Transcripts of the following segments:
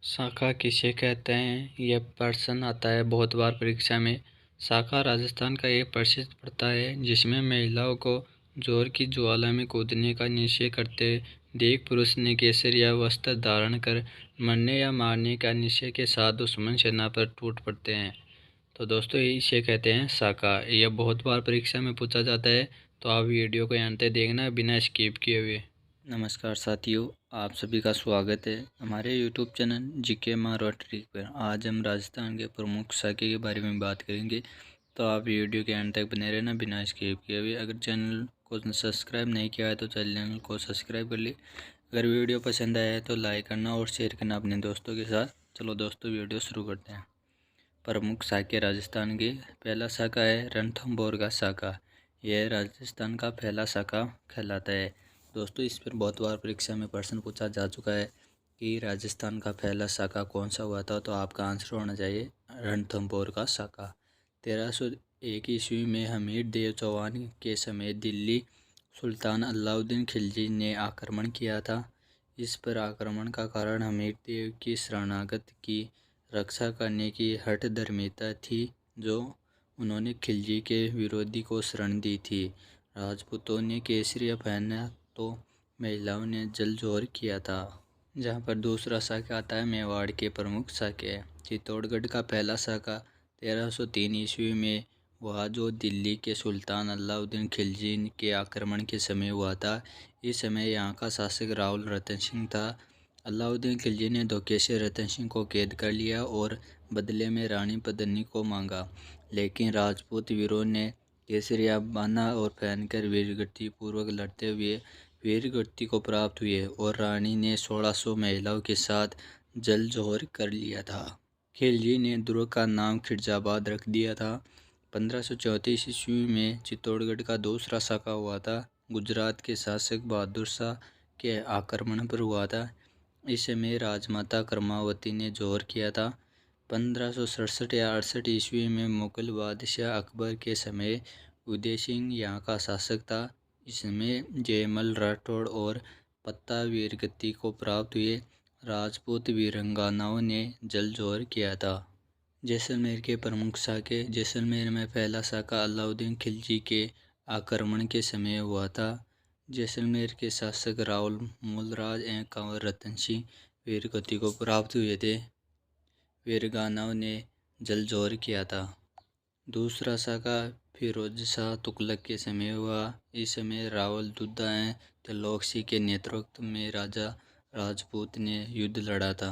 साका किसे कहते हैं? यह प्रश्न आता है बहुत बार परीक्षा में। साका राजस्थान का एक प्रसिद्ध प्रथा है जिसमें महिलाओं को जोर की ज्वाला में कूदने का निश्चय करते देख पुरुष ने केसरिया वस्त्र धारण कर मरने या मारने का निश्चय के साथ दुश्मन सेना पर टूट पड़ते हैं। तो दोस्तों इसे कहते हैं साका। यह बहुत बार परीक्षा में पूछा जाता है, तो आप वीडियो को अंत तक देखना बिना स्किप किए हुए। नमस्कार साथियों, आप सभी का स्वागत है हमारे यूट्यूब चैनल जीके मारवाड़ी पर। आज हम राजस्थान के प्रमुख साके के बारे में बात करेंगे, तो आप वीडियो के अंत तक बने रहना बिना स्किप किए हुए। अगर चैनल को सब्सक्राइब नहीं किया है तो चैनल को सब्सक्राइब कर ले। अगर वीडियो पसंद आया है तो लाइक करना और शेयर करना अपने दोस्तों के साथ। चलो दोस्तों वीडियो शुरू करते हैं। प्रमुख साके राजस्थान के पहला साका है रणथंभौर का साका। यह राजस्थान का पहला साका कहलाता है। दोस्तों इस पर बहुत बार परीक्षा में प्रश्न पूछा जा चुका है कि राजस्थान का पहला साका कौन सा हुआ था, तो आपका आंसर होना चाहिए रणथंभौर का साका। 1301 ईस्वी में हमीर देव चौहान के समय दिल्ली सुल्तान अलाउद्दीन खिलजी ने आक्रमण किया था। इस पर आक्रमण का कारण हमीर देव की शरणागत की रक्षा करने की हठधर्मिता थी, जो उन्होंने खिलजी के विरोधी को शरण दी थी। राजपूतों ने केसरिया पहना तो महिलाओं ने जल जोहर किया था। जहाँ पर दूसरा साका आता है मेवाड़ के प्रमुख साके। चित्तौड़गढ़ का पहला साका 1303 ईस्वी में हुआ, जो दिल्ली के सुल्तान अलाउद्दीन खिलजी के आक्रमण के समय हुआ था। इस समय यहाँ का शासक रावल रतन सिंह था। अलाउद्दीन खिलजी ने धोखे से रतन सिंह को कैद कर लिया और बदले में रानी पद्मिनी को मांगा, लेकिन राजपूत वीरों ने केसरिया बाना और पहनकर वीरगति पूर्वक लड़ते हुए वीरगति को प्राप्त हुए और रानी ने 1600 महिलाओं के साथ जल जोहर कर लिया था। खिलजी ने दुर्ग का नाम खिरजाबाद रख दिया था। 1534 ईस्वी में चित्तौड़गढ़ का दूसरा साका हुआ था। गुजरात के शासक बहादुर शाह के आक्रमण पर हुआ था। इस समय राजमाता कर्मावती ने जोहर किया था। 1567 या 68 ईस्वी में मुगल बादशाह अकबर के समय उदय सिंह यहाँ का शासक था। इसमें जयमल राठौड़ और पत्ता वीरगति को प्राप्त हुए राजपूत वीरांगनाओं ने जल जोहर किया था। जैसलमेर के प्रमुख साके। जैसलमेर में पहला साका अलाउद्दीन खिलजी के आक्रमण के समय हुआ था। जैसलमेर के शासक रावल मूलराज एवं कंवर रतन सिंह वीरगति को प्राप्त हुए थे। वीरांगनाओं ने जल जोहर किया था। दूसरा साका फिरोज शाह तुगलक के समय हुआ। इस समय रावल दुद्दा एवं त्रिलोक सिंह के नेतृत्व में राजा राजपूत ने युद्ध लड़ा था।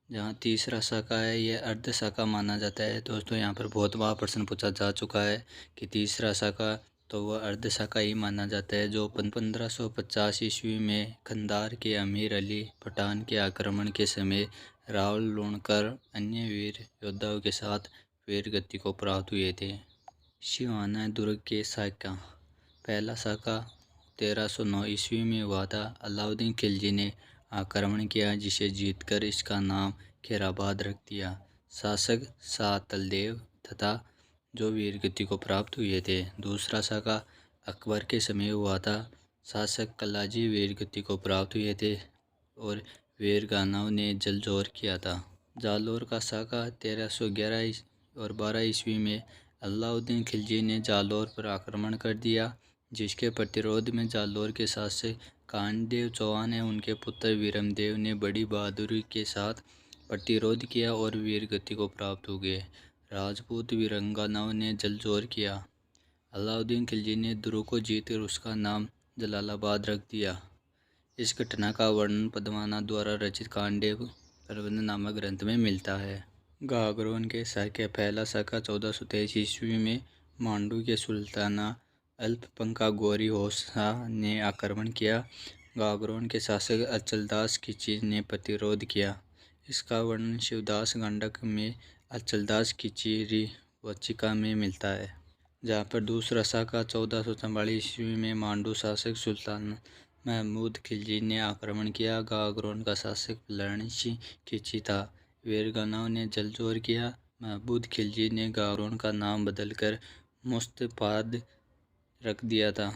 जहाँ तीसरा साका है यह अर्ध साका माना जाता है। दोस्तों यहाँ पर बहुत बार प्रश्न पूछा जा चुका है कि तीसरा साका, तो वह अर्ध साका ही माना जाता है, जो 1550 ईस्वी में खंदार के अमीर अली पठान के आक्रमण के समय रावल लूणकर अन्य वीर योद्धाओं के साथ वीरगति को प्राप्त हुए थे। सिवाना दुर्ग के साका। पहला साका 1309 ईस्वी में हुआ था। अलाउद्दीन खिलजी ने आक्रमण किया, जिसे जीतकर इसका नाम खैराबाद रख दिया। शासक शाह तलदेव तथा जो वीरगति को प्राप्त हुए थे। दूसरा साका अकबर के समय हुआ था। शासक कलाजी वीरगति को प्राप्त हुए थे और वीरांगनाओं ने जल जोहर किया था। जालौर का साका 1311 और 12 ईस्वी में अलाउद्दीन खिलजी ने जालौर पर आक्रमण कर दिया, जिसके प्रतिरोध में जालौर के शासक कानदेव चौहान एवं उनके पुत्र वीरमदेव ने बड़ी बहादुरी के साथ प्रतिरोध किया और वीरगति को प्राप्त हो गए। राजपूत वीरांगनाओं ने जल जोहर किया। अलाउद्दीन खिलजी ने दुर्ग को जीतकर उसका नाम जलालाबाद रख दिया। इस घटना का वर्णन पद्माना द्वारा रचित कांडेव प्रबंध नामक ग्रंथ में मिलता है। गागरोन के साके। पहला साका 1423 ईस्वी में मांडू के सुल्ताना अल्पपंखा गोरी होसा ने आक्रमण किया। गागरोन के शासक अचलदास खिची ने प्रतिरोध किया। इसका वर्णन शिवदास गंडक में अचलदास खिची वचिका में मिलता है। जहाँ पर दूसरा साका 1444 ईस्वी में मांडू शासक सुल्तान महमूद खिलजी ने आक्रमण किया। गागरोन का शासक लरण सिंह खिची था। वीरांगनाओं ने जल जोहर किया। महमूद खिलजी ने गागरोन का नाम बदलकर मुस्तफाद रख दिया था।